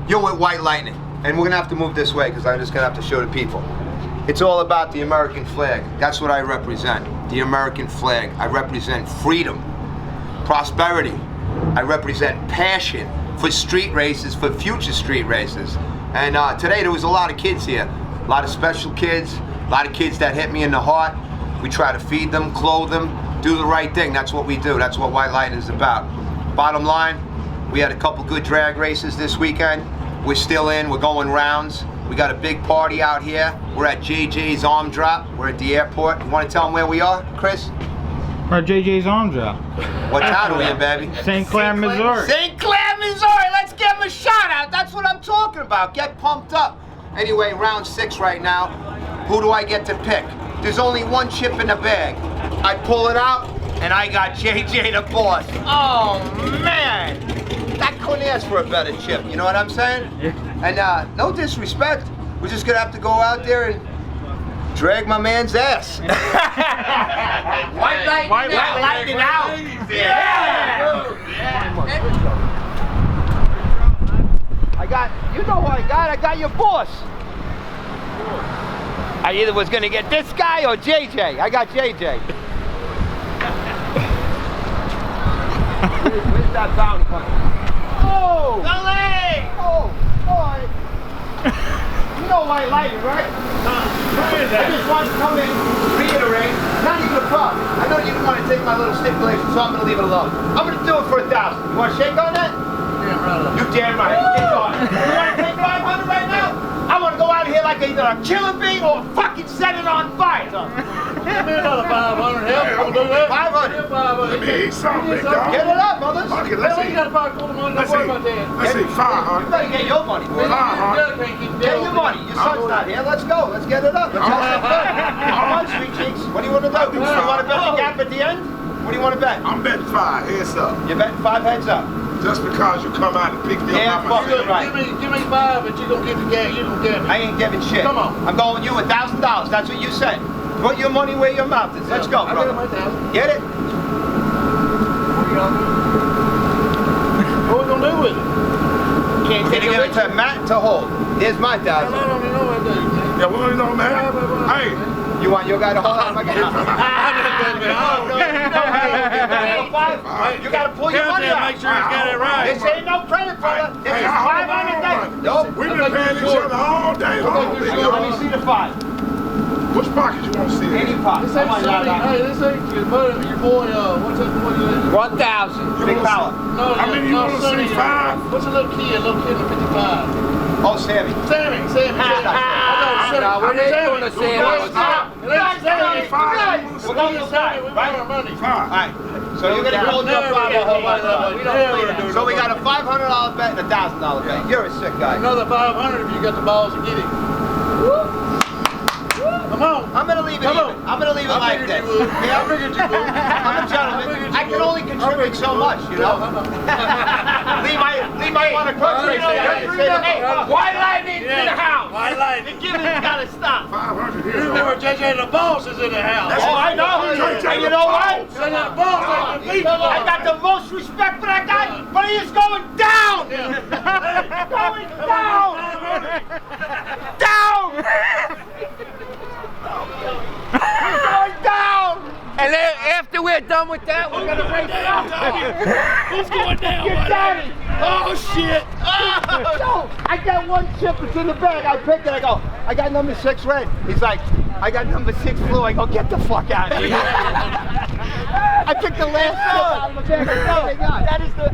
You're with White Lightning, and we're gonna have to move this way because I'm just gonna have to show the people. It's all about the American flag. That's what I represent, the American flag. I represent freedom, prosperity. I represent passion for street races, for future street races. And today there was a lot of kids here, a lot of special kids, a lot of kids that hit me in the heart. We try to feed them, clothe them, do the right thing. That's what we do. That's what White Lightning is about. Bottom line, we had a couple good drag races this weekend. We're still in, we're going rounds. We got a big party out here. We're at JJ's Arm Drop. We're at the airport. You want to tell them where we are, Chris? We're at JJ's Arm Drop. What town are we in, baby? St. Clair, Missouri. St. Clair, Missouri. Let's give them a shout out. That's what I'm talking about. Get pumped up. Anyway, round 6 right now. Who do I get to pick? There's only one chip in the bag. I pull it out, and I got JJ the Boss. Oh, man. I couldn't ask for a better chip, you know what I'm saying? Yeah. And no disrespect, we're just gonna have to go out there and drag my man's ass. White Lightning out. Yeah. I got, you know who I got your boss. I either was gonna get this guy or JJ. I got JJ. Where's that bounty hunter? Oh! Oh, boy! You know White Lightning, right? I just want to come in, reiterate, not even a problem. I know you didn't want to take my little stipulation, so I'm going to leave it alone. I'm going to do it for 1,000. You want to shake on that? Damn right. You damn right. Get on it. You want to take 500 right now? I want to go out here like either a killer bee or fucking set it on fire. Give me another 500. Hell, do that. 500. Let me eat something, big dog. Get it up, brothers. Okay, let's see. You got a quarter money. Don't worry about that. Let's see, 500. You better get your money, boy. 500. Get your money. Your son's not here. Let's go. Let's get it up. Let's have some fun. Come on, sweet cheeks. What do you want to do? You want to bet the gap at the end? What do you want to bet? I'm betting 5 heads up. You're betting 5 heads up. Just because you come out and pick me Yeah, up. fucking right. Give me 5 and you gonna get the gas. You gonna get me. I ain't giving shit. Come on. I'm going with you $1,000. That's what you said. Put your money where your mouth is. Let's go, brother. Get it? What we gonna do with it? Can't take it to Matt to hold. There's my 1,000. Yeah, we don't know, man. Hey. You want your guy to hold on? You gotta pull your money out. Make sure you get it right. This ain't no credit, brother. This is 500. Nope. We've been paying each other all day long. Let me see the 5. Which pocket you want to see? Any pocket. This ain't your buddy, your boy, what's that boy? 1,000. Big power. No, How many you want to see? 5? What's a little kid in the 55? Oh, Sammy. Sammy. No, we're doing the same. We're going to Sammy. We want our money. Alright, so you're going to hold your 500. So we got a $500 bet and a $1,000 bet. You're a sick guy. Another 500 if you got the balls to get it. Come on. I'm going to leave it even. I'm going to leave it like this. Yeah, I figured you would. I'm a gentleman. I can only contribute so much, you know? Lee might want to contribute. Hey, White Lightning in the house. White Lightning. The giving's got to stop. 500 here. Remember, JJDABOSS is in the house. Oh, I know. And you know what? I got the most respect for that guy, but he is going down. Going down. Down. Going down! And then after we're done with that, we're gonna race it up! Who's going down? Get Daddy! Oh shit! So, I got one chip, it's in the bag, I picked it, I go, I got number 6 red. He's like, I got number 6 blue, I go, get the fuck out of here. I picked the last chip out of the bag. That is the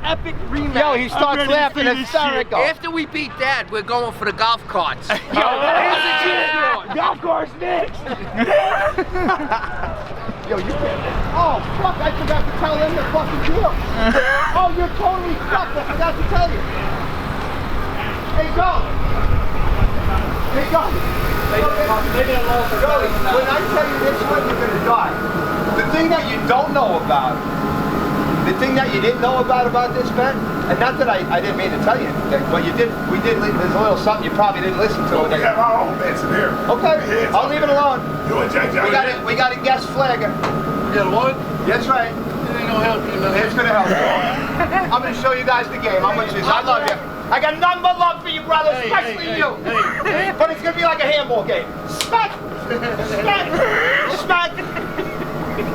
epic rematch. Yo, he starts laughing hysterical. After we beat that, we're going for the golf carts. Golf course next! Yo, you can't. Oh, fuck, I forgot to tell them the fucking deal. Oh, you're totally fucked, I forgot to tell you. Hey, go! Hey, go! Joey, when I tell you this one, you're gonna die. The thing that you don't know about, the thing that you didn't know about this bet, and not that I didn't mean to tell you anything, but there's a little something you probably didn't listen to. We have our own bets in here. Okay, I'll leave it alone. You and JJ. We got a guest flagger. You got a what? That's right. You ain't gonna help you, no. It's gonna help you. I'm gonna show you guys the game. How much is? I love you. I got nothing but love for you, brother, especially you. But it's gonna be like a handball game. Smack! Smack! Smack!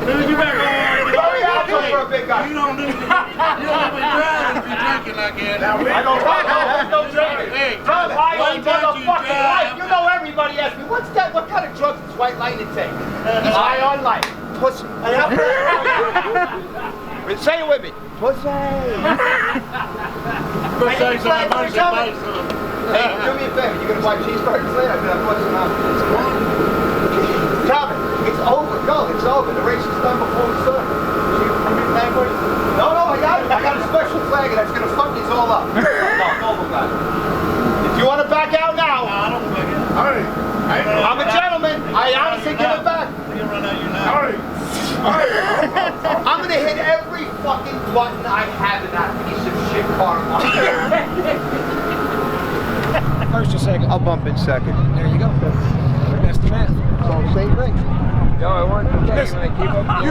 You better go on. Very helpful for a big guy. You don't need to be driving if you're drinking like that. I don't drive. No drinking. Hey, Drive high on one time you motherfucking drive. life. You know everybody asks me, what's that? What kind of drugs does White Lightning take? High on life. Pussy. Say it with me. Pussy. First say something, first say something. Hey, do me a favor. You gonna buy cheeseburgers later? I'm gonna put some out. Calvin, it's over. Go, it's over. The race is done before we start. No, I got it. I got a special flag that's gonna fuck these all up. No, Noble got it. If you want to back out now, No, I don't back out. I'm a gentleman. I honestly give it back. You run out your nose. I'm gonna hit every fucking button I have in that piece of shit car. First or second? I'll bump in second. There you go. That's the math. Same thing. Yo, I want to listen. You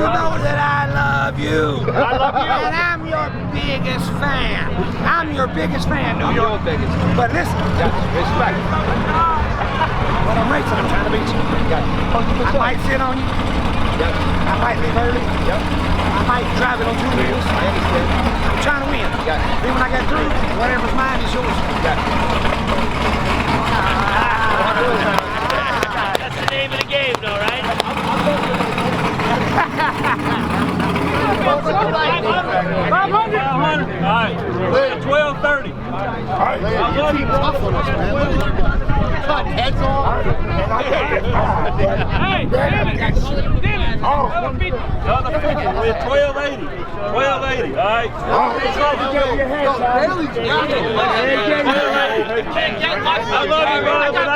know that I love you. I love you. And I'm your biggest fan. I'm your biggest fan, New York. Your biggest. But listen. Respect. When I'm racing, I'm trying to beat you. I might sit on you. I might leave early. I might drive it on 2 wheels. I understand. I'm trying to win. Then when I get through, whatever's mine is yours. That's the name of the game, though, right? 500. All right. 12:30. Cut heads off. Hey, damn it. Oh, We're 1280. 1280, all right? I love you, brother, but I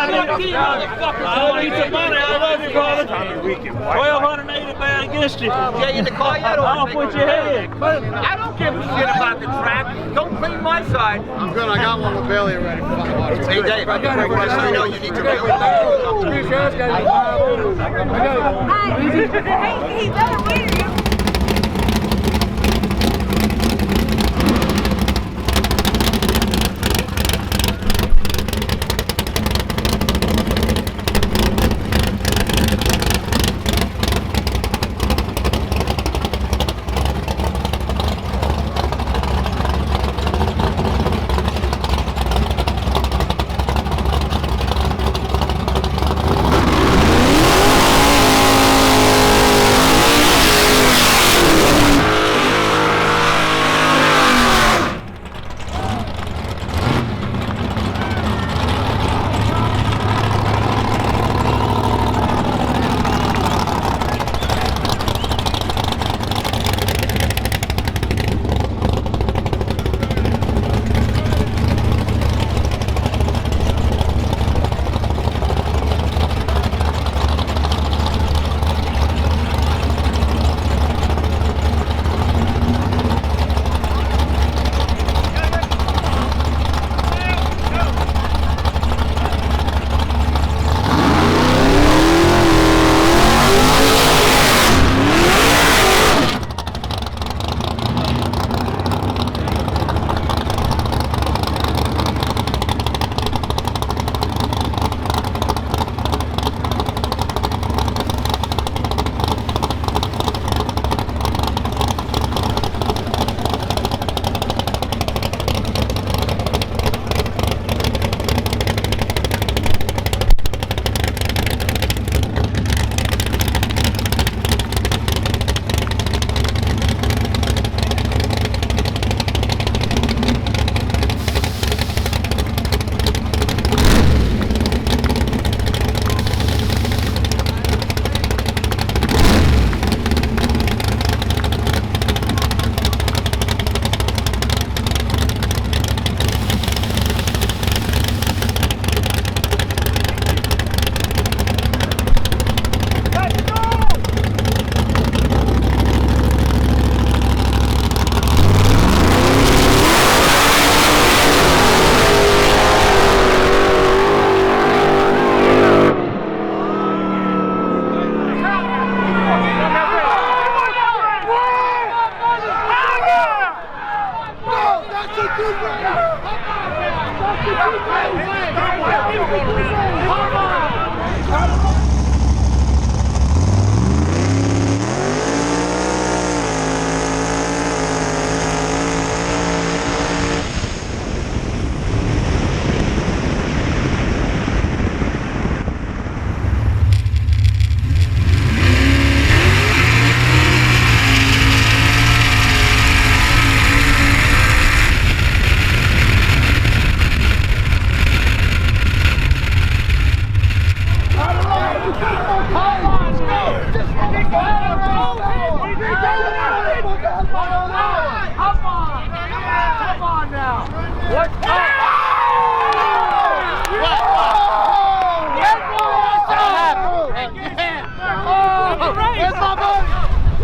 need some money. I love you, brother. 1,280 bad against you. Get in the car yet? I'll put your head. I don't give a shit about the track. Don't clean my side. I'm good. I got one with Bailey already. Hey Dave, I got I know you need to really Hey, he's better waiting.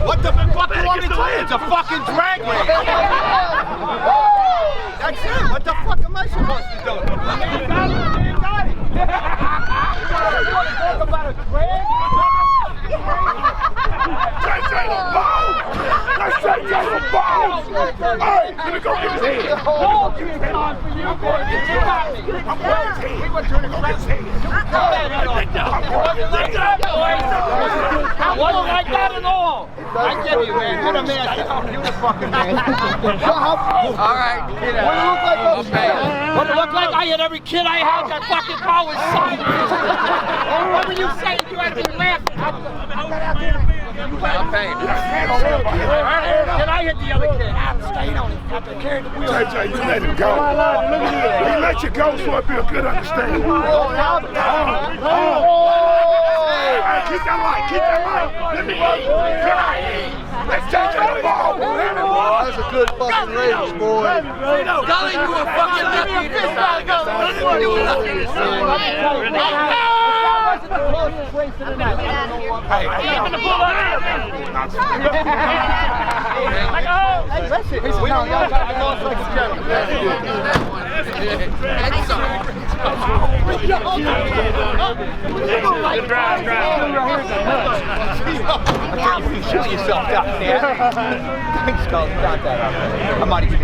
What the fuck do you want me to tell you? It's a fucking drag race. That's it. What the fuck am I supposed to do? You got it. Talk about a drag? JJ the boss! That's JJ the boss! Hey, let me go get his head. I'm going to get his head. I'm going to get his head. I'm going to get his head. I wasn't like that at all. I get you, man. You're the man. You're the fucking man. All right, get out. What do you look like? What it looked like? I had every kid I had that fucking car was silent. What were you saying? You had me laughing. I'm paying. Did I hit the other kid? Stayed on it. After carrying the wheel. JJ, you let him go. He let you go so it'd be a good understanding. Hey, keep that light, keep that light. Let me go. Get out here. Let's JJ the ball. That's a good fucking race, boy. Golly, you were fucking lucky to decide. You were lucky to decide. The closest race of the night. Hey, Listen, no, y'all got to go like a joke. Show yourself out there. Thanks, Carl. Got that. I'm not even